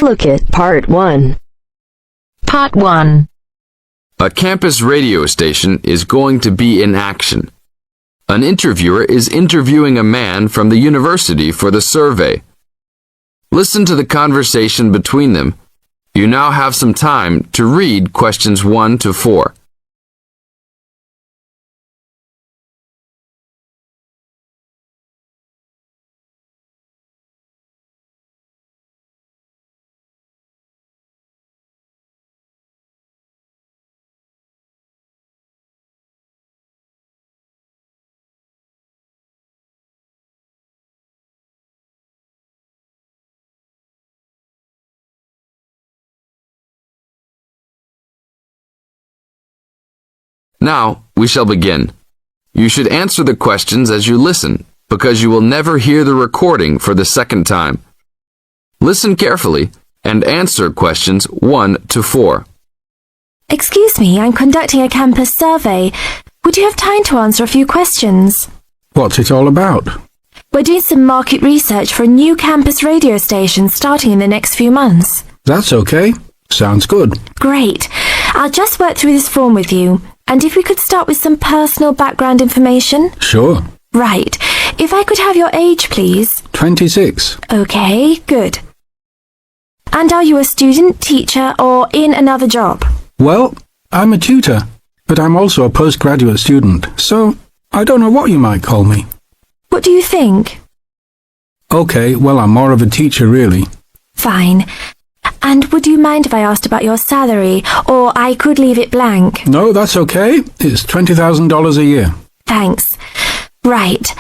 Look at Part 1. Part 1. A campus radio station is going to be in action. An interviewer is interviewing a man from the university for the survey. Listen to the conversation between them. You now have some time to read questions 1 to 4. Now, we shall begin. You should answer the questions as you listen, because you will never hear the recording for the second time. Listen carefully and answer questions 1 to 4. Excuse me, I'm conducting a campus survey. Would you have time to answer a few questions? What's it all about? We're doing some market research for a new campus radio station starting in the next few months. That's okay. Sounds good. Great. I'll just work through this form with you. And if we could start with some personal background information? Sure. Right. If I could have your age, please. 26. Okay, good. And are you a student, teacher, or in another job? Well, I'm a tutor, but I'm also a postgraduate student, so I don't know what you might call me. What do you think? Okay, well, I'm more of a teacher, really. Fine. And would you mind if I asked about your salary, or I could leave it blank? No, that's okay. It's $20,000 a year. Thanks. Right.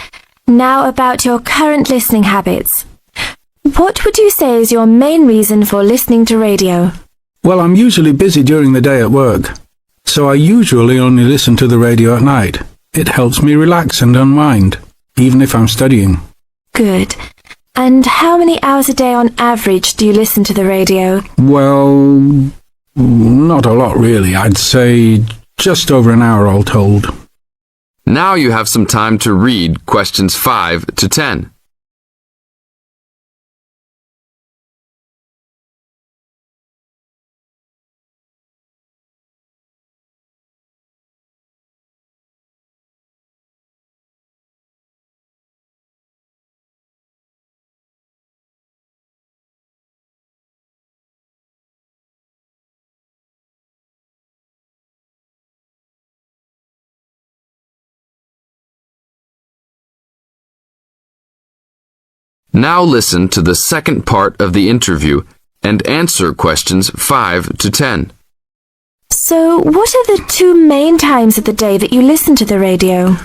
Now about your current listening habits. What would you say is your main reason for listening to radio? Well, I'm usually busy during the day at work, so I usually only listen to the radio at night. It helps me relax and unwind, even if I'm studying. Good. And how many hours a day on average do you listen to the radio? Well, not a lot really. I'd say just over an hour all told. Now you have some time to read questions 5 to 10. Now listen to the second part of the interview and answer questions 5 to 10. So, what are the 2 main times of the day that you listen to the radio?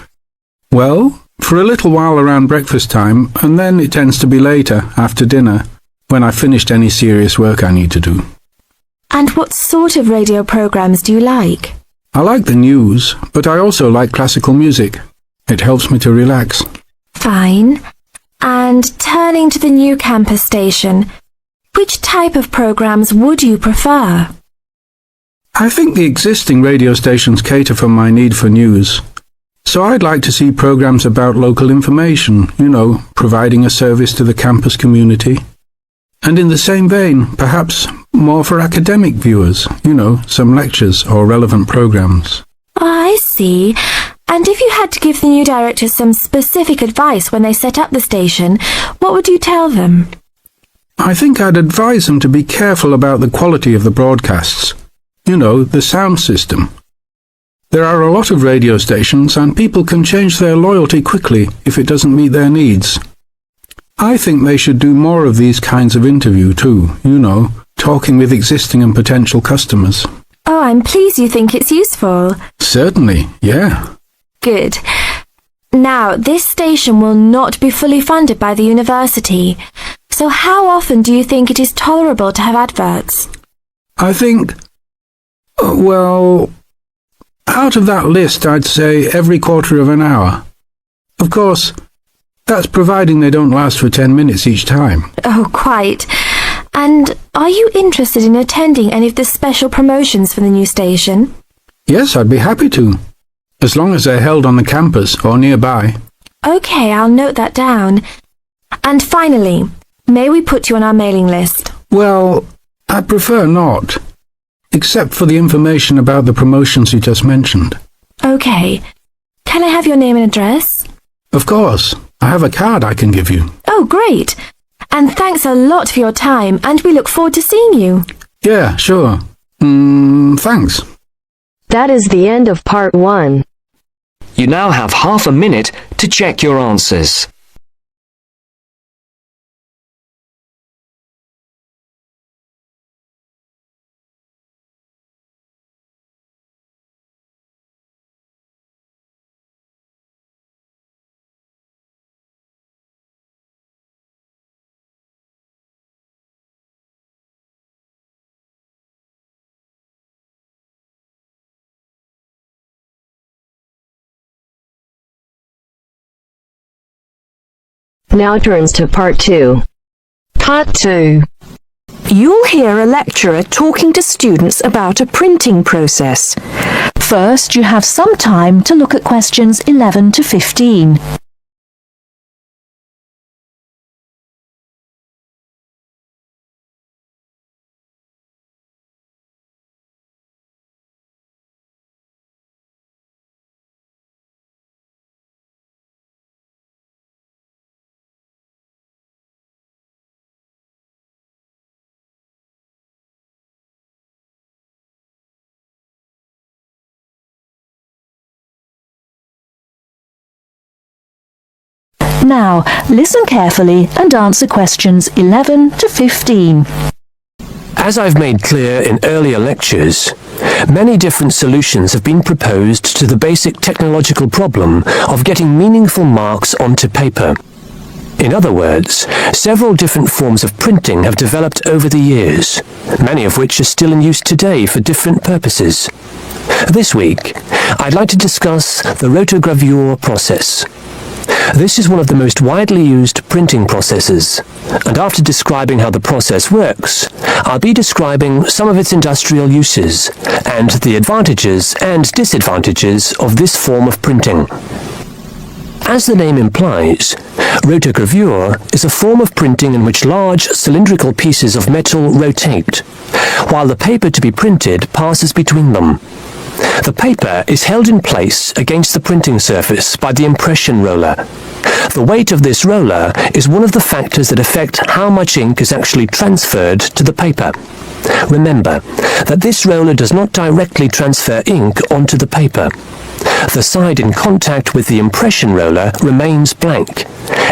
Well, for a little while around breakfast time, and then it tends to be later, after dinner, when I've finished any serious work I need to do. And what sort of radio programs do you like? I like the news, but I also like classical music. It helps me to relax. Fine. And turning to the new campus station, which type of programs would you prefer? I think the existing radio stations cater for my need for news. So I'd like to see programs about local information, providing a service to the campus community. And in the same vein, perhaps more for academic viewers, some lectures or relevant programs. I see. And if you had to give the new director some specific advice when they set up the station, what would you tell them? I think I'd advise them to be careful about the quality of the broadcasts. The sound system. There are a lot of radio stations and people can change their loyalty quickly if it doesn't meet their needs. I think they should do more of these kinds of interview too, talking with existing and potential customers. Oh, I'm pleased you think it's useful. Certainly, yeah. Good. Now, this station will not be fully funded by the university. So how often do you think it is tolerable to have adverts? I think, out of that list, I'd say every quarter of an hour. Of course, that's providing they don't last for 10 minutes each time. Oh, quite. And are you interested in attending any of the special promotions for the new station? Yes, I'd be happy to. As long as they're held on the campus or nearby. Okay, I'll note that down. And finally, may we put you on our mailing list? Well, I'd prefer not, except for the information about the promotions you just mentioned. Okay. Can I have your name and address? Of course. I have a card I can give you. Oh, great. And thanks a lot for your time, and we look forward to seeing you. Yeah, sure. Thanks. That is the end of part 1. You now have half a minute to check your answers. Now turns to part 2. Part 2. You'll hear a lecturer talking to students about a printing process. First, you have some time to look at questions 11 to 15. Now, listen carefully and answer questions 11 to 15. As I've made clear in earlier lectures, many different solutions have been proposed to the basic technological problem of getting meaningful marks onto paper. In other words, several different forms of printing have developed over the years, many of which are still in use today for different purposes. This week, I'd like to discuss the rotogravure process. This is one of the most widely used printing processes, and after describing how the process works, I'll be describing some of its industrial uses and the advantages and disadvantages of this form of printing. As the name implies, rotogravure is a form of printing in which large cylindrical pieces of metal rotate, while the paper to be printed passes between them. The paper is held in place against the printing surface by the impression roller. The weight of this roller is one of the factors that affect how much ink is actually transferred to the paper. Remember that this roller does not directly transfer ink onto the paper. The side in contact with the impression roller remains blank,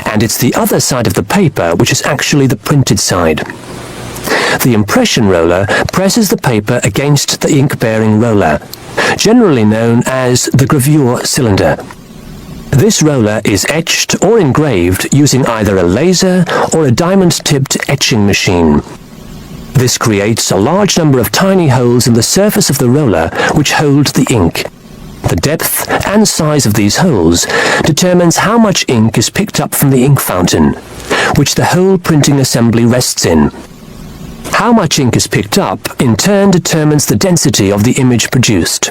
and it's the other side of the paper which is actually the printed side. The impression roller presses the paper against the ink-bearing roller, generally known as the gravure cylinder. This roller is etched or engraved using either a laser or a diamond-tipped etching machine. This creates a large number of tiny holes in the surface of the roller which hold the ink. The depth and size of these holes determines how much ink is picked up from the ink fountain, which the whole printing assembly rests in. How much ink is picked up, in turn, determines the density of the image produced.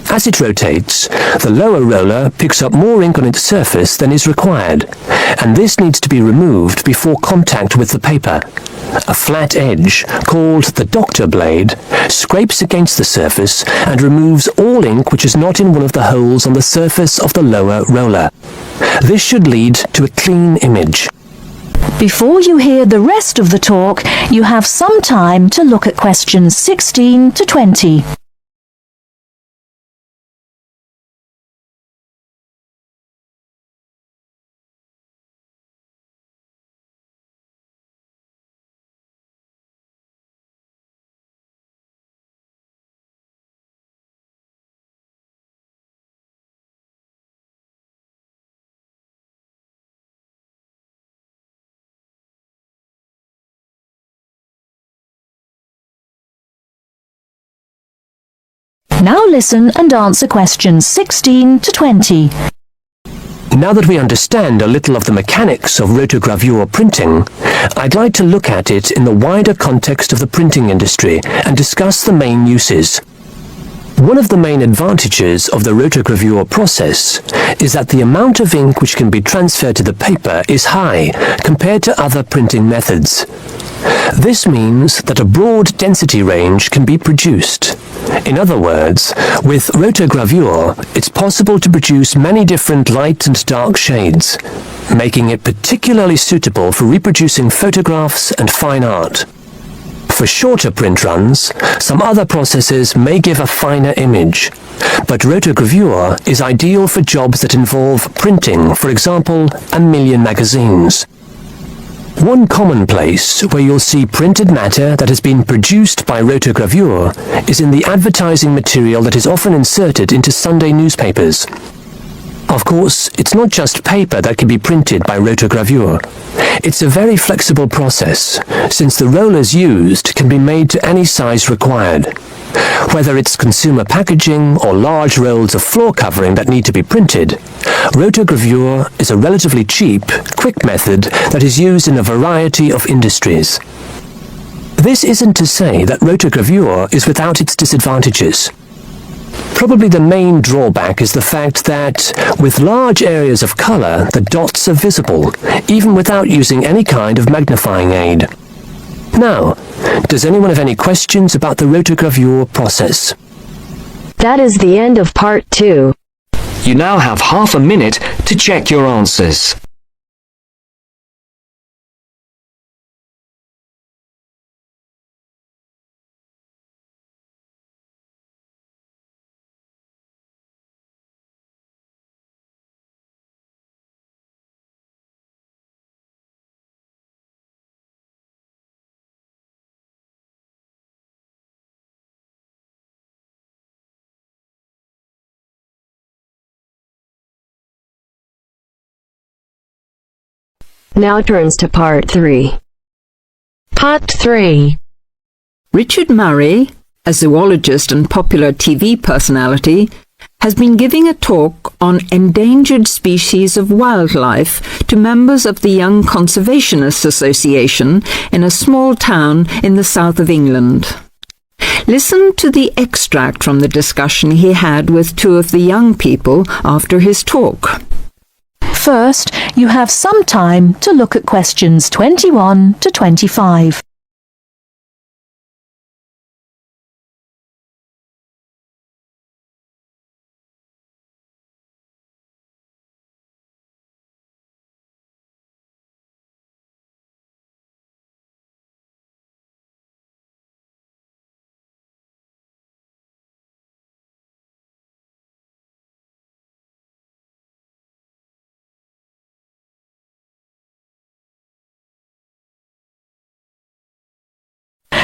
As it rotates, the lower roller picks up more ink on its surface than is required, and this needs to be removed before contact with the paper. A flat edge, called the doctor blade, scrapes against the surface and removes all ink which is not in one of the holes on the surface of the lower roller. This should lead to a clean image. Before you hear the rest of the talk, you have some time to look at questions 16 to 20. Now listen and answer questions 16 to 20. Now that we understand a little of the mechanics of rotogravure printing, I'd like to look at it in the wider context of the printing industry and discuss the main uses. One of the main advantages of the rotogravure process is that the amount of ink which can be transferred to the paper is high compared to other printing methods. This means that a broad density range can be produced. In other words, with rotogravure, it's possible to produce many different light and dark shades, making it particularly suitable for reproducing photographs and fine art. For shorter print runs, some other processes may give a finer image, but rotogravure is ideal for jobs that involve printing, for example, 1 million magazines. One common place where you'll see printed matter that has been produced by rotogravure is in the advertising material that is often inserted into Sunday newspapers. Of course, it's not just paper that can be printed by rotogravure. It's a very flexible process, since the rollers used can be made to any size required. Whether it's consumer packaging or large rolls of floor covering that need to be printed, rotogravure is a relatively cheap, quick method that is used in a variety of industries. This isn't to say that rotogravure is without its disadvantages. Probably the main drawback is the fact that, with large areas of color, the dots are visible, even without using any kind of magnifying aid. Now, does anyone have any questions about the rotogravure process? That is the end of part 2. You now have half a minute to check your answers. Now turns to part 3. Part 3. Richard Murray, a zoologist and popular TV personality, has been giving a talk on endangered species of wildlife to members of the Young Conservationists Association in a small town in the south of England. Listen to the extract from the discussion he had with 2 of the young people after his talk. First, you have some time to look at questions 21 to 25.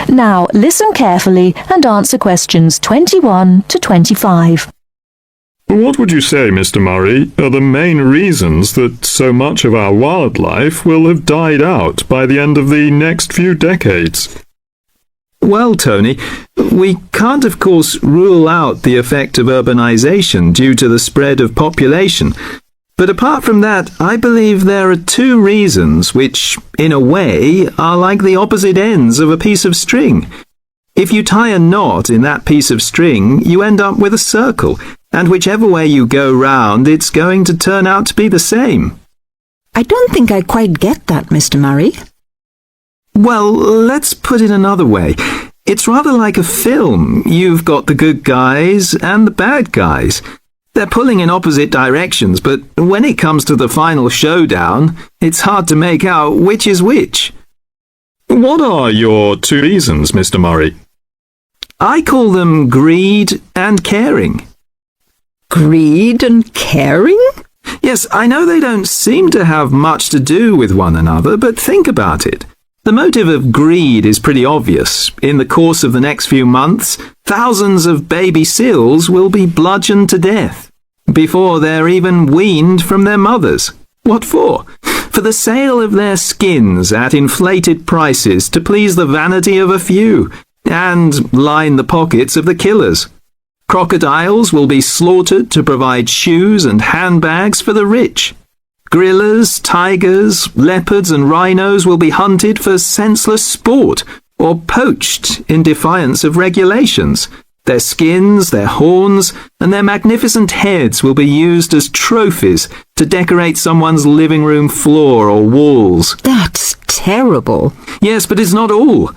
Now listen carefully and answer questions 21 to 25. What would you say, Mr. Murray, are the main reasons that so much of our wildlife will have died out by the end of the next few decades? Well, Tony, we can't of course rule out the effect of urbanization due to the spread of population. But apart from that, I believe there are 2 reasons which, in a way, are like the opposite ends of a piece of string. If you tie a knot in that piece of string, you end up with a circle, and whichever way you go round, it's going to turn out to be the same. I don't think I quite get that, Mr. Murray. Well, let's put it another way. It's rather like a film. You've got the good guys and the bad guys. They're pulling in opposite directions, but when it comes to the final showdown, it's hard to make out which is which. What are your 2 reasons, Mr. Murray? I call them greed and caring. Greed and caring? Yes, I know they don't seem to have much to do with one another, but think about it. The motive of greed is pretty obvious. In the course of the next few months, thousands of baby seals will be bludgeoned to death before they're even weaned from their mothers. What for? For the sale of their skins at inflated prices to please the vanity of a few and line the pockets of the killers. Crocodiles will be slaughtered to provide shoes and handbags for the rich. Gorillas, tigers, leopards and rhinos will be hunted for senseless sport or poached in defiance of regulations. Their skins, their horns, and their magnificent heads will be used as trophies to decorate someone's living room floor or walls. That's terrible. Yes, but it's not all.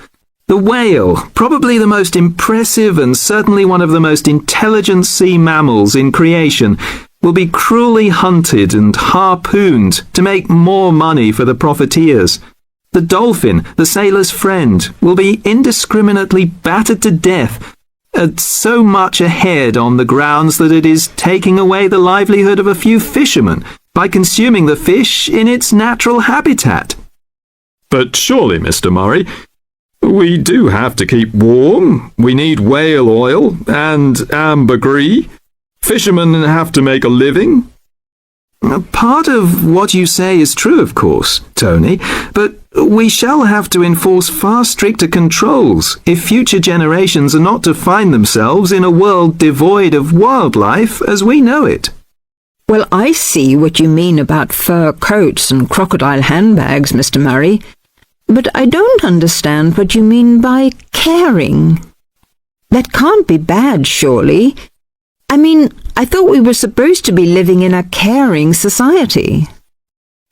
The whale, probably the most impressive and certainly one of the most intelligent sea mammals in creation, will be cruelly hunted and harpooned to make more money for the profiteers. The dolphin, the sailor's friend, will be indiscriminately battered to death at so much a head on the grounds that it is taking away the livelihood of a few fishermen by consuming the fish in its natural habitat. But surely, Mr. Murray, we do have to keep warm. We need whale oil and ambergris. Fishermen have to make a living. Part of what you say is true, of course, Tony, but we shall have to enforce far stricter controls if future generations are not to find themselves in a world devoid of wildlife as we know it. Well, I see what you mean about fur coats and crocodile handbags, Mr. Murray, but I don't understand what you mean by caring. That can't be bad, surely. I mean, I thought we were supposed to be living in a caring society.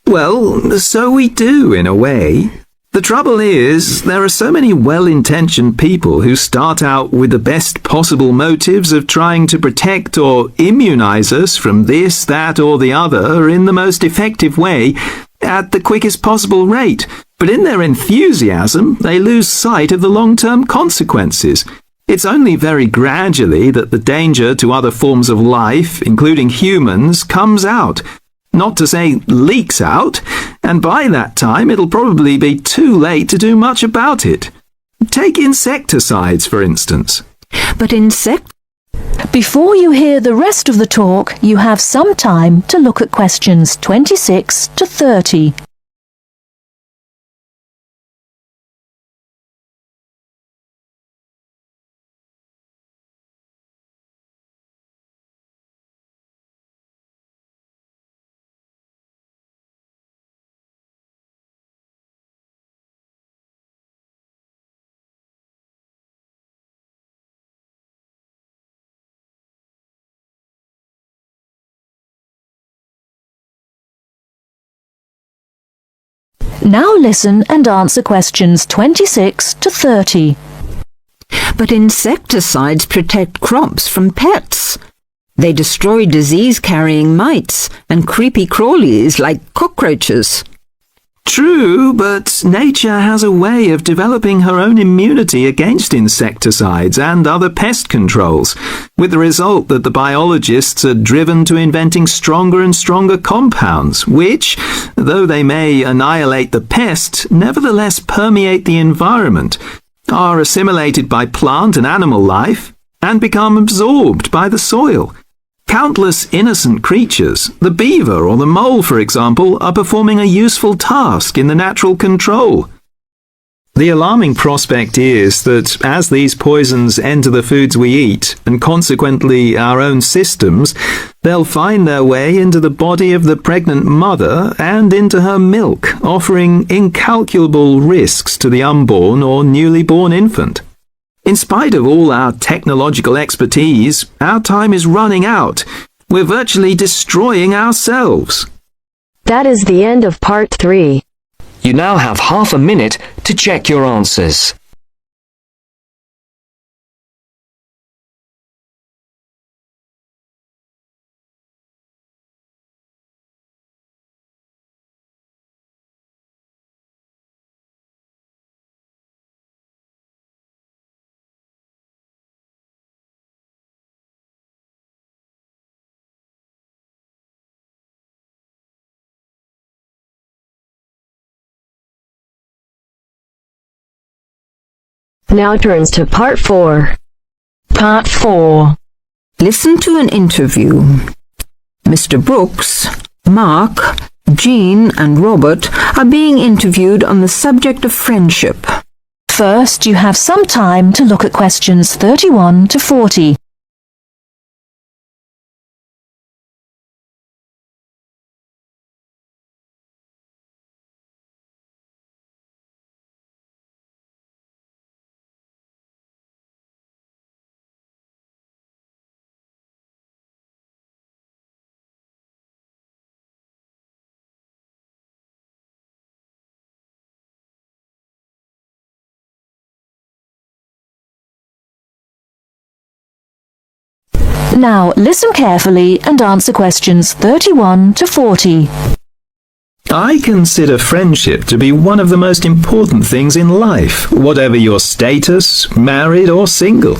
Well, so we do, in a way. The trouble is, there are so many well-intentioned people who start out with the best possible motives of trying to protect or immunize us from this, that, or the other in the most effective way, at the quickest possible rate. But in their enthusiasm, they lose sight of the long-term consequences. It's only very gradually that the danger to other forms of life, including humans, comes out. Not to say leaks out, and by that time it'll probably be too late to do much about it. Take insecticides, for instance. But Before you hear the rest of the talk, you have some time to look at questions 26 to 30. Now listen and answer questions 26 to 30. But insecticides protect crops from pests. They destroy disease-carrying mites and creepy crawlies like cockroaches. True, but nature has a way of developing her own immunity against insecticides and other pest controls, with the result that the biologists are driven to inventing stronger and stronger compounds, which, though they may annihilate the pest, nevertheless permeate the environment, are assimilated by plant and animal life, and become absorbed by the soil. Countless innocent creatures, the beaver or the mole, for example, are performing a useful task in the natural control. The alarming prospect is that as these poisons enter the foods we eat, and consequently our own systems, they'll find their way into the body of the pregnant mother and into her milk, offering incalculable risks to the unborn or newly born infant. In spite of all our technological expertise, our time is running out. We're virtually destroying ourselves. That is the end of part 3. You now have half a minute to check your answers. Now turns to part 4. Part 4. Listen to an interview. Mr. Brooks, Mark, Jean and Robert are being interviewed on the subject of friendship. First, you have some time to look at questions 31 to 40. Now listen carefully and answer questions 31 to 40. I consider friendship to be one of the most important things in life, whatever your status, married or single.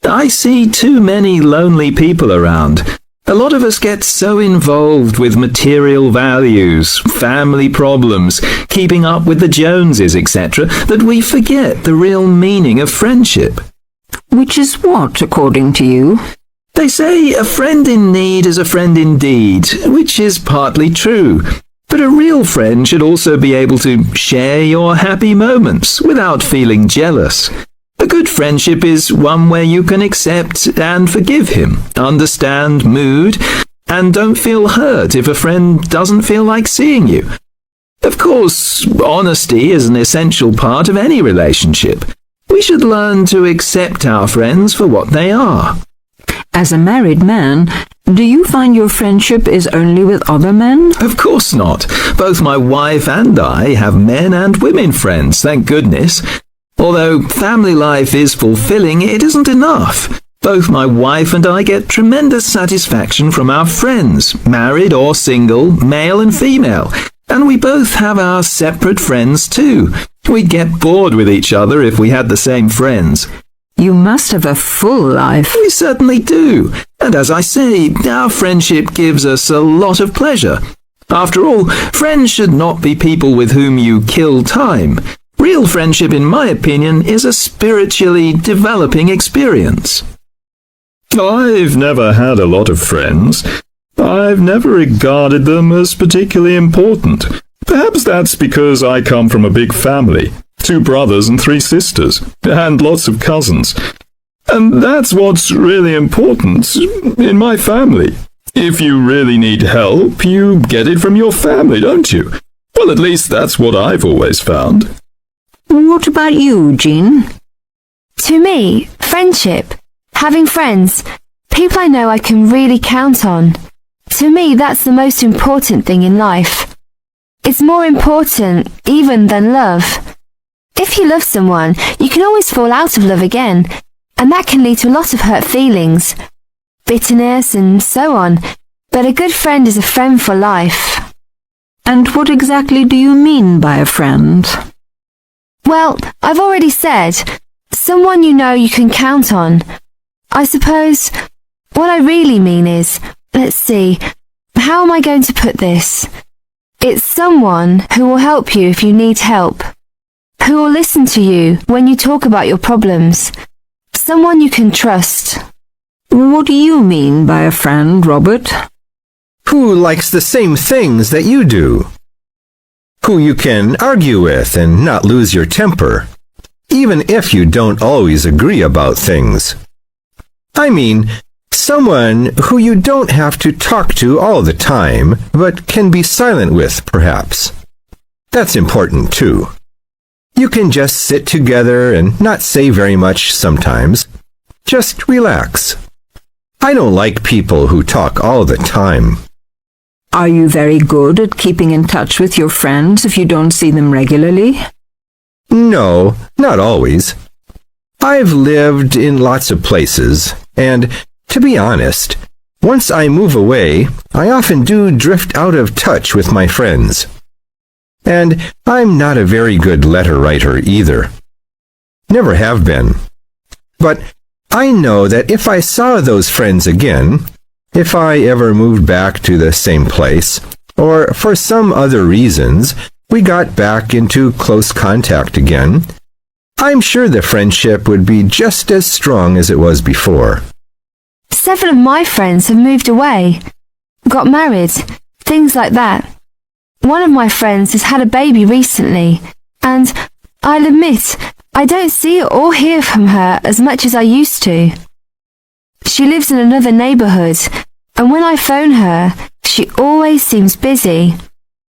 I see too many lonely people around. A lot of us get so involved with material values, family problems, keeping up with the Joneses, etc., that we forget the real meaning of friendship. Which is what, according to you? They say a friend in need is a friend indeed, which is partly true. But a real friend should also be able to share your happy moments without feeling jealous. A good friendship is one where you can accept and forgive him, understand mood, and don't feel hurt if a friend doesn't feel like seeing you. Of course, honesty is an essential part of any relationship. We should learn to accept our friends for what they are. As a married man, do you find your friendship is only with other men? Of course not. Both my wife and I have men and women friends, thank goodness. Although family life is fulfilling, it isn't enough. Both my wife and I get tremendous satisfaction from our friends, married or single, male and female. And we both have our separate friends too. We'd get bored with each other if we had the same friends. You must have a full life. We certainly do. And as I say, our friendship gives us a lot of pleasure. After all, friends should not be people with whom you kill time. Real friendship, in my opinion, is a spiritually developing experience. I've never had a lot of friends. I've never regarded them as particularly important. Perhaps that's because I come from a big family. 2 brothers and 3 sisters, and lots of cousins. And that's what's really important in my family. If you really need help, you get it from your family, don't you? Well, at least that's what I've always found. What about you, Jean? To me, friendship, having friends, people I know I can really count on. To me, that's the most important thing in life. It's more important even than love. If you love someone, you can always fall out of love again, and that can lead to a lot of hurt feelings, bitterness and so on. But a good friend is a friend for life. And what exactly do you mean by a friend? Well, I've already said, someone you know you can count on. I suppose what I really mean is, let's see, how am I going to put this? It's someone who will help you if you need help. Who will listen to you when you talk about your problems. Someone you can trust. What do you mean by a friend, Robert? Who likes the same things that you do. Who you can argue with and not lose your temper, even if you don't always agree about things. I mean, someone who you don't have to talk to all the time, but can be silent with, perhaps. That's important, too. You can just sit together and not say very much sometimes. Just relax. I don't like people who talk all the time. Are you very good at keeping in touch with your friends if you don't see them regularly? No, not always. I've lived in lots of places, and to be honest, once I move away, I often do drift out of touch with my friends. And I'm not a very good letter writer either. Never have been. But I know that if I saw those friends again, if I ever moved back to the same place, or for some other reasons, we got back into close contact again, I'm sure the friendship would be just as strong as it was before. 7 of my friends have moved away, got married, things like that. One of my friends has had a baby recently, and I'll admit, I don't see or hear from her as much as I used to. She lives in another neighbourhood, and when I phone her, she always seems busy.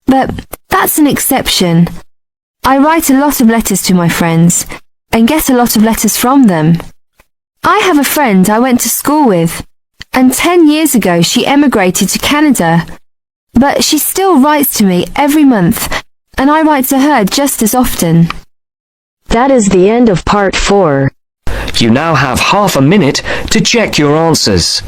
But that's an exception. I write a lot of letters to my friends, and get a lot of letters from them. I have a friend I went to school with, and 10 years ago she emigrated to Canada. But she still writes to me every month, and I write to her just as often. That is the end of part 4. You now have half a minute to check your answers.